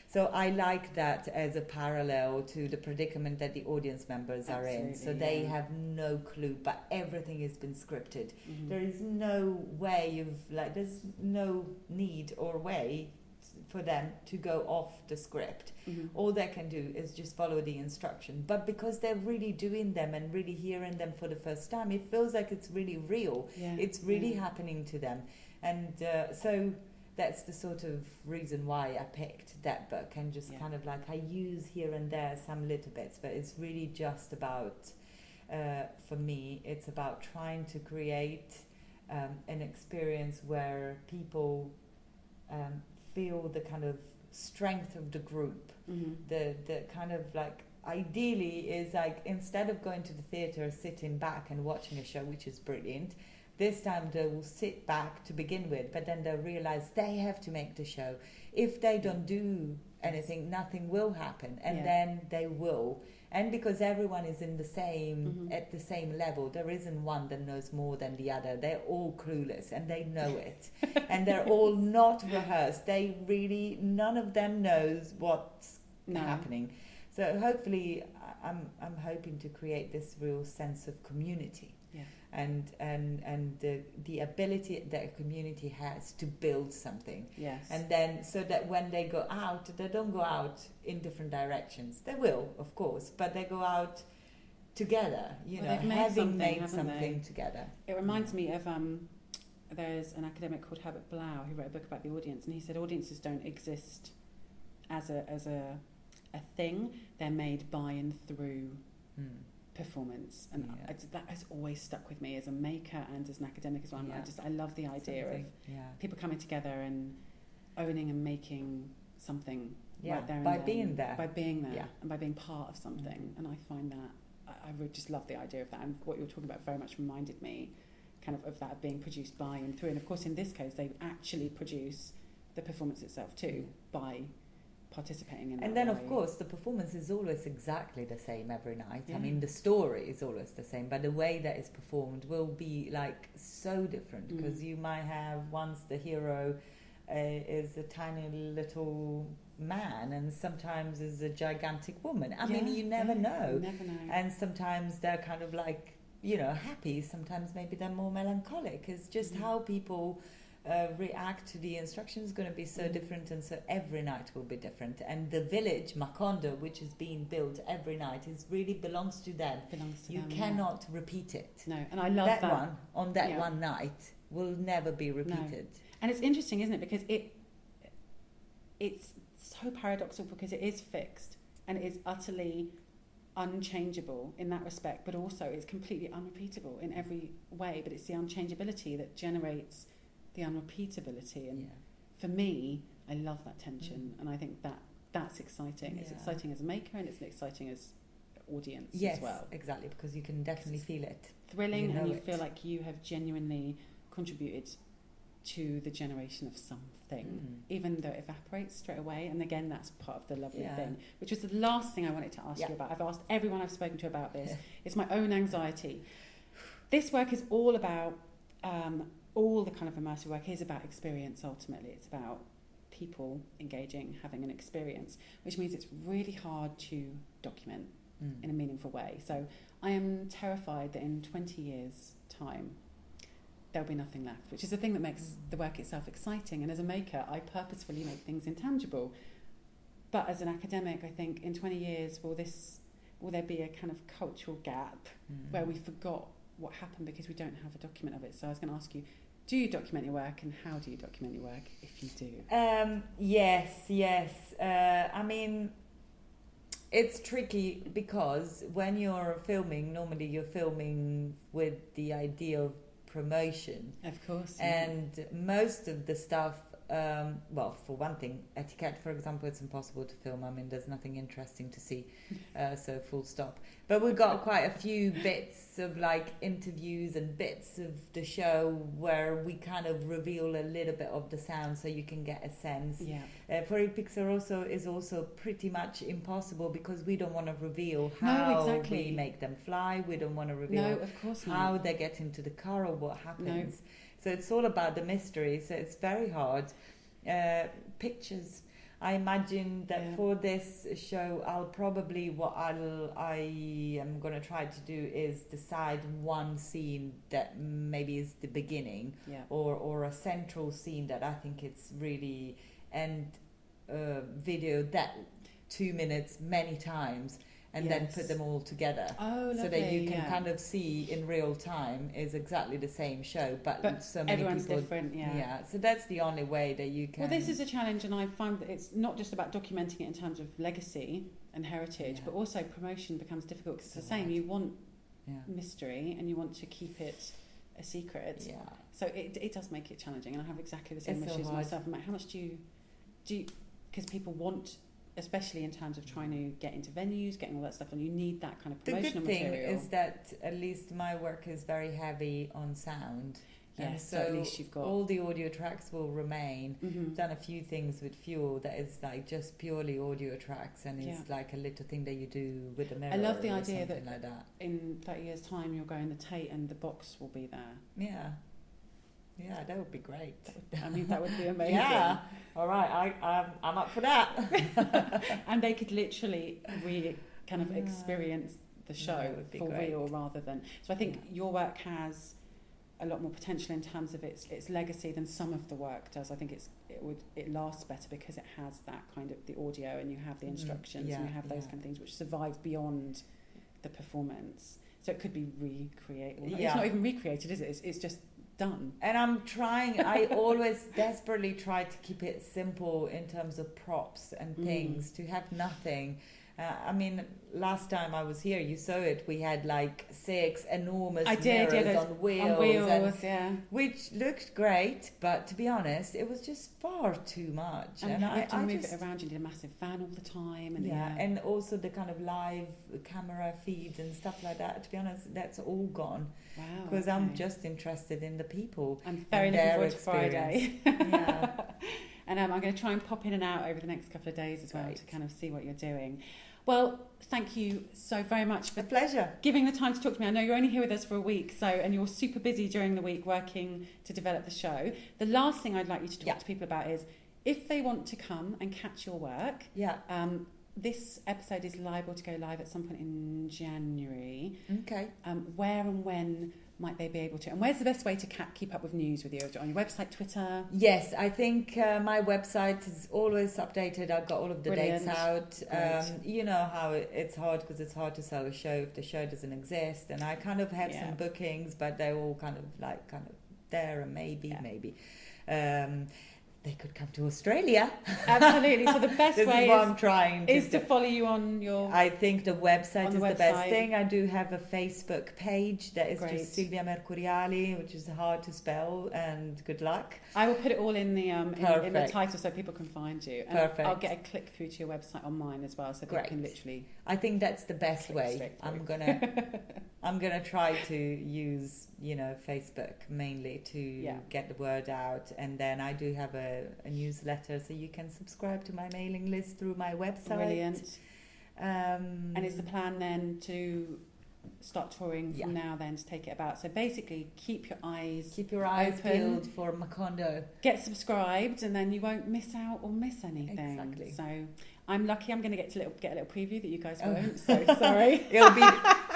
So I like that as a parallel to the predicament that the audience members are in. So they have no clue, but everything has been scripted. There is no way there's no need or way for them to go off the script. All they can do is just follow the instruction. But because they're really doing them and really hearing them for the first time, it feels like it's really real. Yeah. It's really happening to them. And so that's the sort of reason why I picked that book, and just kind of like I use here and there some little bits, but it's really just about, for me, it's about trying to create an experience where people feel the kind of strength of the group, the kind of like, ideally is like, instead of going to the theatre, sitting back and watching a show, which is brilliant, this time they will sit back to begin with, but then they'll realize they have to make the show. If they don't do anything, nothing will happen, and then they will. And because everyone is in the same at the same level, there isn't one that knows more than the other. They're all clueless, and they know it, and they're all not rehearsed. They really, none of them knows what's happening. So hopefully, I'm hoping to create this real sense of community. And the ability that a community has to build something. Yes. And then so that when they go out, they don't go out in different directions. They will, of course, but they go out together, having made something together. It reminds me of there's an academic called Herbert Blau who wrote a book about the audience, and he said audiences don't exist as a thing. They're made by and through performance, and that has always stuck with me as a maker and as an academic as well. I love the idea of people coming together and owning and making something right there by being there and by being part of something. And I find that I would just love the idea of that, and what you're talking about very much reminded me kind of that being produced by and through. And of course in this case they actually produce the performance itself too by participating in that. And then way. Of course the performance is always exactly the same every night. I mean, the story is always the same, but the way that it's performed will be like so different, because you might have once the hero is a tiny little man, and sometimes is a gigantic woman. I mean, you never know. And sometimes they're kind of like, happy, sometimes maybe they're more melancholic. It's just how people react to the instruction is going to be so different, and so every night will be different. And the village Macondo, which is being built every night, really belongs to them. You cannot repeat it. No, and I love that one on that one night will never be repeated. No. And it's interesting, isn't it? Because it's so paradoxical, because it is fixed and it is utterly unchangeable in that respect, but also it's completely unrepeatable in every way. But it's the unchangeability that generates the unrepeatability. And for me, I love that tension, and I think that's exciting. It's exciting as a maker, and it's exciting as audience as well. Exactly, because you can definitely feel it. Thrilling, and you feel like you have genuinely contributed to the generation of something, even though it evaporates straight away. And again, that's part of the lovely thing, which was the last thing I wanted to ask you about. I've asked everyone I've spoken to about this. It's my own anxiety. This work is all about, all the kind of immersive work is about experience ultimately. It's about people engaging, having an experience, which means it's really hard to document in a meaningful way. So I am terrified that in 20 years' time, there'll be nothing left, which is the thing that makes the work itself exciting. And as a maker, I purposefully make things intangible. But as an academic, I think in 20 years, will there be a kind of cultural gap where we forgot what happened because we don't have a document of it? So I was going to ask you, do you document your work, and how do you document your work if you do? Yes. I mean, it's tricky because when you're filming, normally you're filming with the idea of promotion, of course, and most of the stuff, well, for one thing, etiquette, for example, it's impossible to film. I mean, there's nothing interesting to see, so full stop. But we've got quite a few bits of like interviews and bits of the show where we kind of reveal a little bit of the sound, so you can get a sense. For Pixar also is also pretty much impossible because we don't want to reveal how we make them fly. We don't want to reveal how they get into the car or what happens. So it's all about the mystery. So it's very hard. Pictures. I imagine that for this show, I am going to try to do is decide one scene that maybe is the beginning, or a central scene that I think it's really, and video that 2 minutes many times. And then put them all together, so that you can kind of see in real time is exactly the same show, but so many everyone's people, different. So that's the only way that you can. Well, this is a challenge, and I find that it's not just about documenting it in terms of legacy and heritage, but also promotion becomes difficult because it's the same. You want mystery, and you want to keep it a secret. So it does make it challenging, and I have exactly the same issues myself. I'm like, how much do you? Because people want, especially in terms of trying to get into venues, getting all that stuff, and you need that kind of promotional material. The good thing is that at least my work is very heavy on sound. Yes, so at least you've got all the audio tracks will remain. Done a few things with Fuel that is like just purely audio tracks, and it's like a little thing that you do with a mirror. I love the idea that like that in 30 years' time you'll go in the TAIT and the box will be there. Yeah, that would be great. That would be amazing. All right, I'm up for that. And they could literally experience the show for real rather than. So I think your work has a lot more potential in terms of its legacy than some of the work does. I think it lasts better because it has that kind of the audio, and you have the instructions, and you have those kind of things which survive beyond the performance. So it could be recreated. It's not even recreated, is it? It's just done. And I always desperately try to keep it simple in terms of props and things, to have nothing. I mean, last time I was here, you saw it. We had like 6 enormous mirrors on wheels, which looked great. But to be honest, it was just far too much. And you have to move it around. You need a massive fan all the time. And and also the kind of live camera feeds and stuff like that. To be honest, that's all gone. Wow. Because I'm just interested in the people. I'm very looking forward to Friday. And I'm going to try and pop in and out over the next couple of days as well to kind of see what you're doing. Well, thank you so very much for giving the time to talk to me. I know you're only here with us for a week, and you're super busy during the week working to develop the show. The last thing I'd like you to talk to people about is if they want to come and catch your work. This episode is liable to go live at some point in January. Okay. Where and when might they be able to? And where's the best way to keep up with news with you? On your website, Twitter? Yes, I think my website is always updated. I've got all of the dates out. You know how it's hard because it's hard to sell a show if the show doesn't exist. And I kind of have some bookings, but they're all kind of there and maybe. they could come to Australia. Absolutely. So the best This way is what I'm trying is to follow you on your... I think the website on is the the best website. thing. I do have a Facebook page that is Great. just Silvia Mercuriali, which is hard to spell, and good luck. I will put it all in the in the Perfect. title so people can find you. And Perfect. I'll get a click through to your website on mine as well, so people Great. can literally... I think that's the best Click way. straight I'm through. gonna try to use, Facebook mainly to get the word out, and then I do have a newsletter, so you can subscribe to my mailing list through my website. Brilliant. And is the plan then to start touring from now then to take it about? So basically, keep your eyes peeled open. for Macondo. Get subscribed, and then you won't miss out or miss anything. Exactly. So I'm lucky. I'm going to get a little preview that you guys won't. So sorry.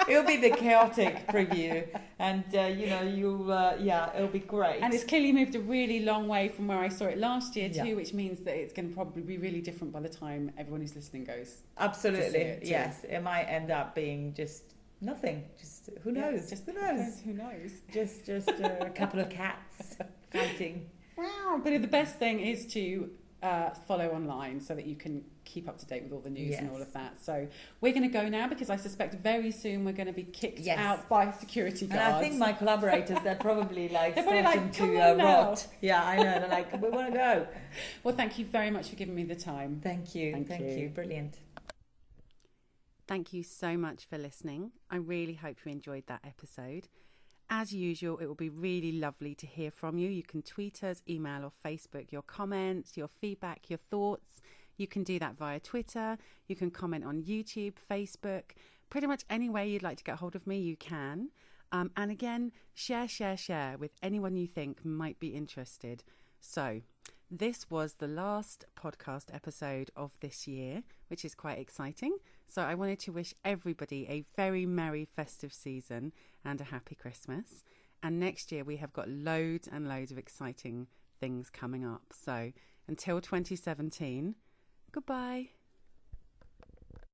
It'll be the chaotic preview, and it'll be great. And it's clearly moved a really long way from where I saw it last year too, Yeah. which means that it's going to probably be really different by the time everyone who's listening goes. Absolutely, to see it too. yes. It might end up being just nothing. Just who knows? Just who knows? Who knows? Just a couple of cats fighting. Wow. But the best thing is to follow online so that you can keep up to date with all the news and all of that. So we're going to go now because I suspect very soon we're going to be kicked out by security guards. And I think my collaborators, they're probably They're starting like, to "Come on now." rot. Yeah, I know. They're like, we want to go. Well, thank you very much for giving me the time. Thank you. Thank you. Brilliant. Thank you so much for listening. I really hope you enjoyed that episode. As usual, it will be really lovely to hear from you. You can tweet us, email or Facebook your comments, your feedback, your thoughts. You can do that via Twitter. You can comment on YouTube, Facebook. Pretty much any way you'd like to get hold of me, you can. And again, share with anyone you think might be interested. So this was the last podcast episode of this year, which is quite exciting. So I wanted to wish everybody a very merry festive season and a happy Christmas. And next year we have got loads and loads of exciting things coming up. So until 2017, goodbye.